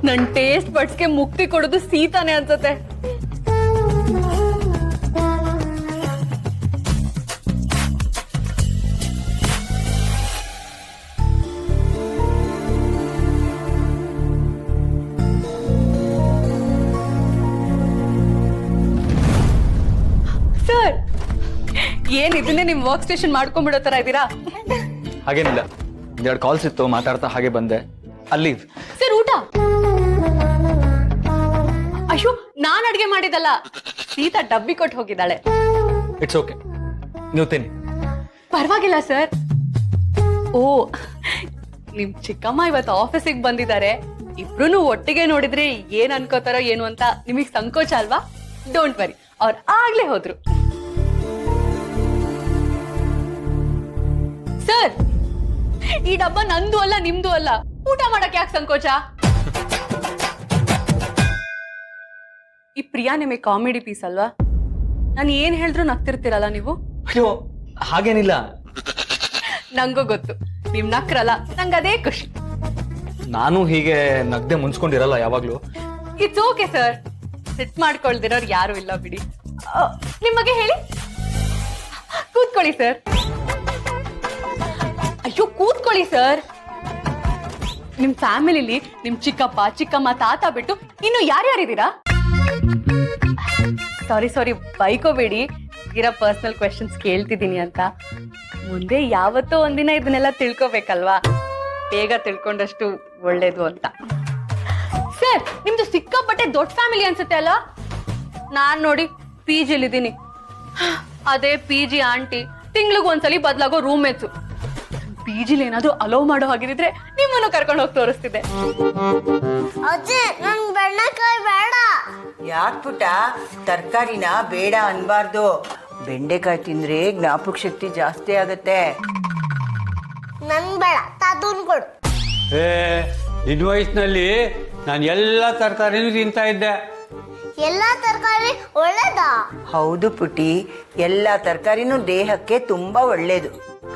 ನನ್ ಟೇಸ್ಟ್ ಬಡ್ಸ್ಗೆ ಮುಕ್ತಿ ಕೊಡೋದು ಸೀತಾನೆ ಅನ್ಸತ್ತೆ. ಸರ್, ಏನ್ ಇದನ್ನೇ ನಿಮ್ ವರ್ಕ್ ಸ್ಟೇಷನ್ ಮಾಡ್ಕೊಂಡ್ಬಿಡೋ ತರ ಇದೀರಾ? ಹಾಗೇನಿಲ್ಲ, 2 ಕಾಲ್ಸ್ ಇತ್ತು, ಮಾತಾಡ್ತಾ ಹಾಗೆ ಬಂದೆ. ಅಲ್ಲಿ ಸರ್, ಊಟ? ಅಯ್ಯೋ, ನಾನ್ ಅಡ್ಗೆ ಮಾಡಿದಲ್ಲ, ಸೀತಾ ಡಬ್ಬಿ ಕೊಟ್ಟು ಹೋಗಿದ್ದಾಳೆ. ಇಟ್ಸ್ ಓಕೆ, ನೀವು ತಿನ್ನಿ. ಪರವಾಗಿಲ್ಲ ಸರ್. ಓ, ನಿಮ್ ಚಿಕ್ಕಮ್ಮ ಇವತ್ತು ಆಫೀಸಿಗೆ ಬಂದಿದ್ದಾರೆ. ಇಬ್ರು ಒಟ್ಟಿಗೆ ನೋಡಿದ್ರೆ ಏನ್ ಅನ್ಕೋತಾರೋ ಏನು ಅಂತ ನಿಮಗ್ ಸಂಕೋಚ ಅಲ್ವಾ? ಡೋಂಟ್ ವರಿ, ಅವ್ರು ಆಗ್ಲೇ ಹೋದ್ರು. ಸರ್, ಈ ಡಬ್ಬ ನಂದು ಅಲ್ಲ, ನಿಮ್ದು ಅಲ್ಲ. ಊಟ ಮಾಡಕ್ ಯಾಕೆ ಸಂಕೋಚ? ಈ ಪ್ರಿಯಾ ನಿಮಗೆ ಕಾಮಿಡಿ ಪೀಸ್ ಅಲ್ವಾ? ನಾನು ಏನ್ ಹೇಳಿದ್ರು ನಗ್ತಿರ್ತೀರಲ್ಲ ನೀವು? ಅಯ್ಯೋ, ಹಾಗೇನಿಲ್ಲ. ನಂಗೂ ಗೊತ್ತು, ನೀವ್ ನಕ್ರಲ್ಲ, ನಂಗೆ ಅದೇ ಖುಷಿ. ನಾನು ಹೀಗೆ ನಗ್ದೆ ಮುನ್ಸ್ಕೊಂಡಿರಲ್ಲ ಯಾವಾಗ್ಲೂ. ಇಟ್ಸ್ ಓಕೆ ಸರ್, ಸಿಟ್ ಮಾಡ್ಕೊಳ್ದಿರೋರು ಯಾರು ಇಲ್ಲ ಬಿಡಿ. ನಿಮ್ ಬಗ್ಗೆ ಹೇಳಿ. ಕೂತ್ಕೊಳ್ಳಿ ಸರ್. ಅಯ್ಯೋ, ಕೂತ್ಕೊಳ್ಳಿ ಸರ್. ನಿಮ್ ಫ್ಯಾಮಿಲಿಲಿ ನಿಮ್ ಚಿಕ್ಕಪ್ಪ, ಚಿಕ್ಕಮ್ಮ, ತಾತ ಬಿಟ್ಟು ಇನ್ನು ಯಾರ್ಯಾರಿದ್ದೀರಾ? ಸಾರಿ, ಬೈಕೋಬೇಡಿ, ಇರೋ ಪರ್ಸನಲ್ ಕ್ವೆಶನ್ಸ್ ಕೇಳ್ತಿದ್ದೀನಿ ಅಂತ. ಮುಂದೆ ಯಾವತ್ತೋ ಒಂದಿನ ಇದನ್ನೆಲ್ಲ ತಿಳ್ಕೊಬೇಕಲ್ವಾ? ಬೇಗ ತಿಳ್ಕೊಂಡಷ್ಟು ಒಳ್ಳೇದು ಅಂತ. ಸರ್, ನಿಮ್ದು ಸಿಕ್ಕಾಪಟ್ಟೆ ದೊಡ್ಡ ಫ್ಯಾಮಿಲಿ ಅನ್ಸುತ್ತೆ ಅಲ್ಲ? ನಾನ್ ನೋಡಿ PGಲಿದ್ದೀನಿ. ಅದೇ PG ಆಂಟಿ ತಿಂಗ್ಳಿಗೆ ಒಂದ್ಸಲಿ ಬದಲಾಗೋ ರೂಮ್ಮೇಟ್ಸು. PGಲಿ ಏನಾದ್ರು ಅಲೋ ಮಾಡೋ ಹಾಗಿದ್ರೆ ನಿಮ್ಮನ್ನು ಕರ್ಕೊಂಡು ಹೋಗಿ ತೋರಿಸ್ತಿದ್ದೆ. ಬೆಂಡೆಕಾಯಿ ಬೇಡ. ಯಾಕೆ ಪುಟ್ಟ, ತರಕಾರಿನ ಬೇಡ ಅನ್ಬಾರ್ದು. ಬೆಂಡೆಕಾಯಿ ತಿಂದ್ರೆ ಜ್ಞಾಪಕ ಶಕ್ತಿ ಜಾಸ್ತಿ ಆಗತ್ತೆ. ನನ್ ಬೇಡ, ತಾತೂನ್ ಕೊಡು. ನಿನ್ನ ವಯಸ್ಸಿನಲ್ಲಿ ನಾನು ಎಲ್ಲ ತರಕಾರಿನೂ ತಿಂತಾ ಇದ್ದೆ. ಎಲ್ಲಾ ತರಕಾರಿ ಒಳ್ಳೇದಾ? ಹೌದು ಪುಟಿ, ಎಲ್ಲಾ ತರಕಾರಿನೂ ದೇಹಕ್ಕೆ ತುಂಬಾ ಒಳ್ಳೇದು.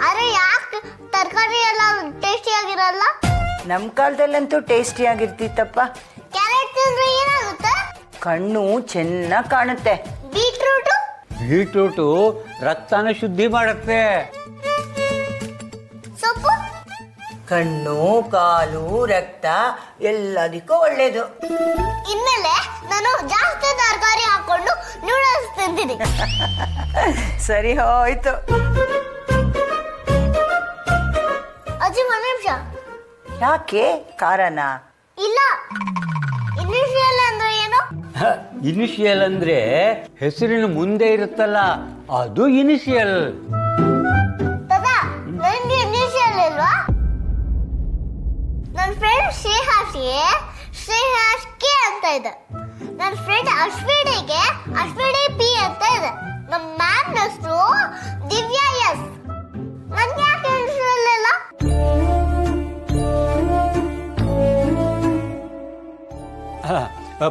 ಅರೆ, ಯಾಕೆ ತರಕಾರಿ ಎಲ್ಲ ಟೇಸ್ಟಿ ಆಗಿರಲ್ಲ? ನಮ್ ಕಾಲದಲ್ಲಂತೂ ಟೇಸ್ಟಿ ಆಗಿರ್ತಿತ್ತಪ್ಪ. ಕ್ಯಾರೆಟ್ ತಿಂದ್ರೆ ಏನಾಗುತ್ತೆ? ಕಣ್ಣು ಚೆನ್ನಾಗಿ ಕಾಣುತ್ತೆ. ಬೀಟ್ರೂಟು ರಕ್ತನ ಶುದ್ಧಿ ಮಾಡುತ್ತೆ. ಸೊಪ್ಪು ಕಣ್ಣು, ಕಾಲು, ರಕ್ತ ಎಲ್ಲದಕ್ಕೂ ಒಳ್ಳೇದು. ಇನ್ಮೇಲೆ ನಾನು ಜಾಸ್ತಿ ತರಕಾರಿ ಹಾಕೊಂಡು ನೂಡಲ್ಸ್ ತಿಂತೀನಿ. ಸರಿ ಹೋಯ್ತು. ಅಜ್ಜಿ, ಒಂದು ನಿಮಿಷ. ಯಾಕೆ? ಕಾರಣ ಇಲ್ಲ. ಇನಿಷಿಯಲ್ ಅಂದ್ರೆ ಏನು? ಇನಿಷಿಯಲ್ ಅಂದ್ರೆ ಹೆಸರಿನ ಮುಂದೆ ಇರುತ್ತಲ್ಲ, ಅದು ಇನಿಷಿಯಲ್. ದಾದಾ, ನನಗೆ ಇನಿಷಿಯಲ್ ಇಲ್ವಾ? ನನ್ನ ಫ್ರೆಂಡ್ ಶ್ರೇಹಾಶ್ ಕೆ ಅಂತ ಇದೆ. ನನ್ನ ಫ್ರೆಂಡ್ ಅಶ್ವಿನಿಗೆ ಅಶ್ವಿನಿ ಪಿ ಅಂತ ಇದೆ. ನಮ್ಮ ಮ್ಯಾಮ್ ಹೆಸರು ದಿವ್ಯಾ ಎಸ್. ನನ್ಗೆ ಯಾಕೆ ಇನಿಷಿಯಲ್ ಇಲ್ಲ?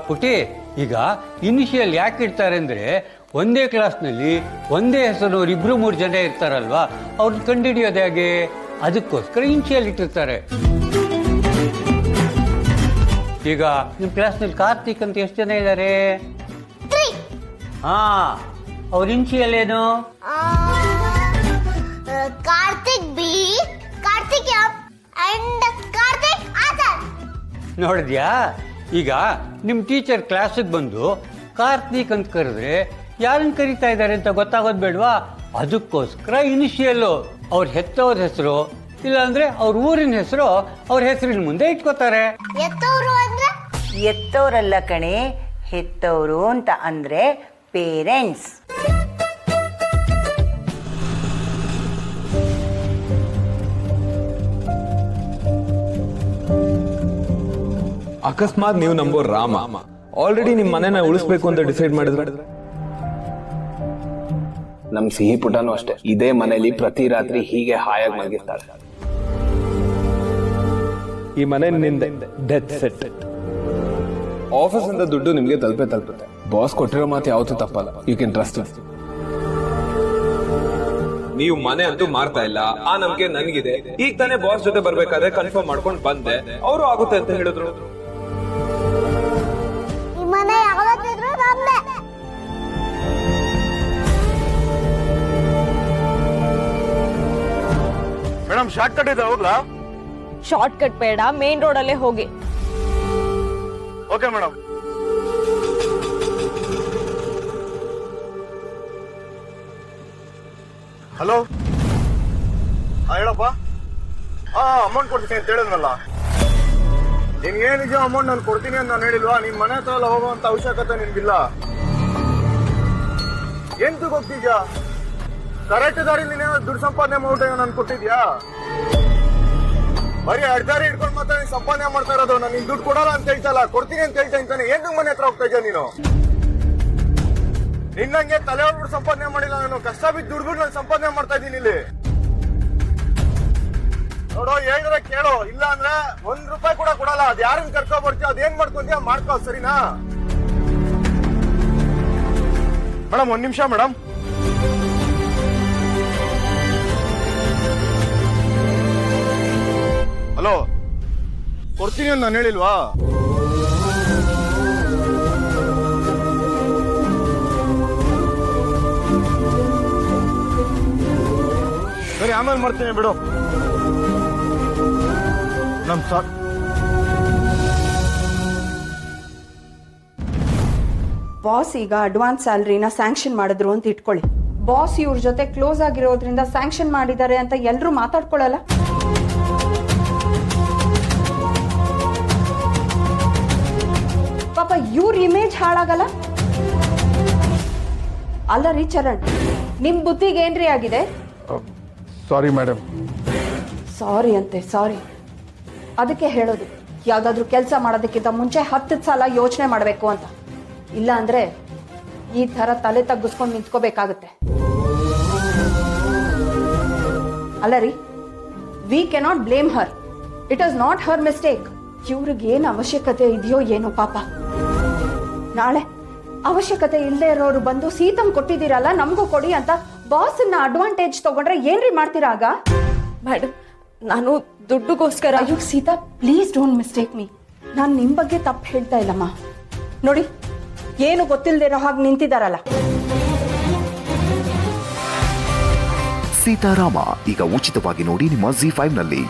ಪುಟಿ, ಈಗ ಇನಿಷಿಯಲ್ ಯಾಕೆ ಇಡ್ತಾರೆ ಅಂದ್ರೆ, ಒಂದೇ ಕ್ಲಾಸ್ನಲ್ಲಿ ಒಂದೇ ಹೆಸರಿನವ್ರು 2-3 ಜನ ಇರ್ತಾರಲ್ವಾ, ಅವ್ರನ್ನ ಕಂಡುಹಿಡಿಯೋದು ಹೇಗೆ? ಅದಕ್ಕೋಸ್ಕರ ಇನಿಷಿಯಲ್ ಇಟ್ಟಿರ್ತಾರೆ. ಈಗ ನಿಮ್ಮ ಕ್ಲಾಸ್ನಲ್ಲಿ ಕಾರ್ತಿಕ್ ಅಂತ ಎಷ್ಟು ಜನ ಇದ್ದಾರೆ? ಅವ್ರ ಇನಿಷಿಯಲ್ ಏನು? Karthik B, Karthik M and Karthik Achar. ನೋಡಿದ್ಯಾ? ಈಗ ನಿಮ್ಮ ಟೀಚರ್ ಕ್ಲಾಸಿಗೆ ಬಂದು ಕಾರ್ತಿಕ್ ಅಂತ ಕರೆದ್ರೆ ಯಾರನ್ನ ಕರೀತಾ ಇದ್ದಾರೆ ಅಂತ ಗೊತ್ತಾಗೋದು ಬೇಡವಾ? ಅದಕ್ಕೋಸ್ಕರ ಇನಿಷಿಯಲ್ಲು. ಅವ್ರ ಹೆತ್ತವ್ರ ಹೆಸರು, ಇಲ್ಲಾಂದ್ರೆ ಅವ್ರ ಊರಿನ ಹೆಸರು ಅವ್ರ ಹೆಸರಿನ ಮುಂದೆ ಇಟ್ಕೋತಾರೆ. ಎತ್ತವರು ಅಂದ್ರೆ? ಎತ್ತವರಲ್ಲ ಕಣೆ, ಹೆತ್ತವರು ಅಂತ ಅಂದ್ರೆ ಪೇರೆಂಟ್ಸ್. ಅಕಸ್ಮಾತ್ ನೀವು ನಂಬೋ ರಾಮ ಆಲ್ರೆಡಿ ನಿಮ್ ಮನೆನ ಉಳಿಸ್ಬೇಕು ಅಂತ ಡಿಸೈಡ್ ಮಾಡಿದ್ರೆ? ನಮ್ ಸಿಹಿ ಪುಟನೂ ಅಷ್ಟೇ, ಇದೇ ಮನೆಯಲ್ಲಿ ಪ್ರತಿ ರಾತ್ರಿ ಹೀಗೆ ಹಾಯಾಗಿ ಮಲಗಿರ್ತಾಳೆ. ಈ ಮನೆ ನಿಂದೆ, ಡೆತ್ ಸೆಟ್. ಆಫೀಸ್ ಇಂದ ದುಡ್ಡು ನಿಮ್ಗೆ ತಲುಪುತ್ತೆ. ಬಾಸ್ ಕೊಟ್ಟಿರೋ ಮಾತು ಯಾವತ್ತೂ ತಪ್ಪಲ್ಲ. You can trust it. ನೀವು ಮನೆ ಅಂತೂ ಮಾರ್ತಾ ಇಲ್ಲ, ಆ ನಂಬಿಕೆ ನನಗಿದೆ. ಈಗ ತಾನೇ ಬಾಸ್ ಜೊತೆ ಬರ್ಬೇಕಾದ್ರೆ ಕನ್ಫರ್ಮ್ ಮಾಡ್ಕೊಂಡು ಬಂದೆ, ಅವರು ಆಗುತ್ತೆ ಅಂತ ಹೇಳಿದ್ರು. ಮೇಡಮ್ ಶಾರ್ಟ್ ಕಟ್ ಇದೆ ಹೋಗ್ಲಾ? ಶಾರ್ಟ್ ಕಟ್ ಬೇಡ, ಮೇನ್ ರೋಡ್ ಅಲ್ಲೇ ಹೋಗಿ. Okay madam. ಹಲೋ, ಹೇಳಪ್ಪ. ಅಮೌಂಟ್ ಕೊಡ್ತೀನಿ ಅಂತ ಹೇಳಿದ್ನಲ್ಲ. ನಿನ್ಗೆ ನಿಜ ಅಮೌಂಟ್ ನಾನು ಕೊಡ್ತೀನಿ ಅಂತ ನಾನು ಹೇಳಿಲ್ವಾ? ನಿನ್ ಮನೆ ಹತ್ರ ಎಲ್ಲ ಹೋಗುವಂತ ಅವಶ್ಯಕತೆ ನಿನ್ಗಿಲ್ಲ. ಎಂತಕ್ಕೆ ಹೋಗ್ತಿದ್ಯಾ? ಕರೆಕ್ಟ್ ದಾರಿ ನೀನೇ ದುಡ್ಡು ಸಂಪಾದನೆ ಮಾಡ್ಬಿಟ್ಟು ನಾನು ಕೊಟ್ಟಿದ್ಯಾ? ಬರೀ ಅಡ್ದಾರಿ ಹಿಡ್ಕೊಂಡು ಮಾತ್ರ ನೀನ್ ಸಂಪಾದನೆ ಮಾಡ್ತಾ ಇರೋದು. ನಾನು ನಿನ್ ದುಡ್ಡು ಕೊಡಲ್ಲ ಅಂತ ಹೇಳ್ತಲ್ಲ, ಕೊಡ್ತೀನಿ ಅಂತ ಹೇಳ್ತಾ ಇದ್ದಾನೆ. ಏನ್ ಮನೆ ಹತ್ರ ಹೋಗ್ತಾ ಇದ್ಯಾ ನೀನು? ನಿನ್ನಂಗೆ ತಲೆ ಹೊಡ್ಬಿಟ್ಟು ಸಂಪಾದನೆ ಮಾಡಿಲ್ಲ ನಾನು. ಕಷ್ಟ ಬಿದ್ದು ದುಡ್ಬಿಟ್ಟು ನಾನು ಸಂಪಾದನೆ ಮಾಡ್ತಾ ಇದ್ದೀನಿ ಇಲ್ಲಿ. ನೋಡೋ, ಹೇಳಿದ್ರೆ ಕೇಳೋ, ಇಲ್ಲ ಅಂದ್ರೆ ₹1 ಕೂಡ ಕೊಡಲ್ಲ. ಅದ್ ಯಾರನ್ನ ಕರ್ಕೊ ಬರ್ತೀಯ, ಅದೇನ್ ಮಾಡ್ಕೊಂತೀಯ ಮಾಡ್ಕೋ, ಸರಿನಾ? ಮೇಡಮ್, 1 ನಿಮಿಷ ಮೇಡಮ್. ಹಲೋ, ಕೊಡ್ತೀನಿ ಅಂತ ನಾನು ಹೇಳಿಲ್ವಾ? ಸರಿ, ಆಮೇಲೆ ಮಾಡ್ತೀನಿ ಬಿಡು. ನಮ್ ಸಾಕ್. ಬಾಸ್ ಈಗ ಅಡ್ವಾನ್ಸ್ ಸ್ಯಾಲರಿನ ಸ್ಯಾಂಕ್ಷನ್ ಮಾಡಿದ್ರು ಅಂತ ಇಟ್ಕೊಳ್ಳಿ. ಬಾಸ್ ಇವ್ರ ಜೊತೆ ಕ್ಲೋಸ್ ಆಗಿರೋದ್ರಿಂದ ಸ್ಯಾಂಕ್ಷನ್ ಮಾಡಿದ್ದಾರೆ ಅಂತ ಎಲ್ಲರೂ ಮಾತಾಡ್ಕೊಳ್ಳಲ್ಲ. ಪಾಪ ಇವ್ರ ಇಮೇಜ್ ಹಾಳಾಗಲ್ಲ. ಅಲ್ಲ ರೀ ಚರಣ್, ನಿಮ್ ಬುದ್ಧಿಗೆ ಏನ್ರಿ ಆಗಿದೆ? Sorry madam. ಸಾರಿ ಅಂತೆ, ಸಾರಿ. ಅದಕ್ಕೆ ಹೇಳೋದು, ಯಾವ್ದಾದ್ರು ಕೆಲಸ ಮಾಡೋದಕ್ಕಿಂತ ಮುಂಚೆ 10 ಸಲ ಯೋಚನೆ ಮಾಡಬೇಕು ಅಂತ. ಇಲ್ಲ ಅಂದ್ರೆ ಈ ತರ ತಲೆ ತಗ್ಗಿಸ್ಕೊಂಡು ನಿಂತ್ಕೋಬೇಕಾಗುತ್ತೆ. ಅಲ್ಲ ರೀ, we cannot blame Har. It is not Har mistake. ಇವ್ರಿಗೆ ಏನು ಅವಶ್ಯಕತೆ ಇದೆಯೋ ಏನೋ ಪಾಪ. ನಾಳೆ ಅವಶ್ಯಕತೆ ಇಲ್ಲದೆ ಇರೋರು ಬಂದು ಸೀತಮ್ ಕೊಟ್ಟಿದ್ದೀರಲ್ಲ, ನಮಗೂ ಕೊಡಿ ಅಂತ ಬಾಸ್ನ ಅಡ್ವಾಂಟೇಜ್ ತಗೊಂಡ್ರೆ ಏನ್ರಿ ಮಾಡ್ತೀರಾ ಆಗ? ಮೇಡಮ್, ನಾನು ದುಡ್ಡುಗೋಸ್ಕರ. ಅಯ್ಯೋ Sita, please don't mistake me. ನಾನು ನಿಮ್ಮ ಬಗ್ಗೆ ತಪ್ಪು ಹೇಳ್ತಾ ಇಲ್ಲಮ್ಮ. ನೋಡಿ, ಏನು ಗೊತ್ತಿಲ್ಲದೆ ಇರೋ ಹಾಗೆ ನಿಂತಿದ್ದಾರಲ್ಲ. ಸೀತಾರಾಮ ಈಗ ಉಚಿತವಾಗಿ ನೋಡಿ ನಿಮ್ಮ ZEE5 ನಲ್ಲಿ.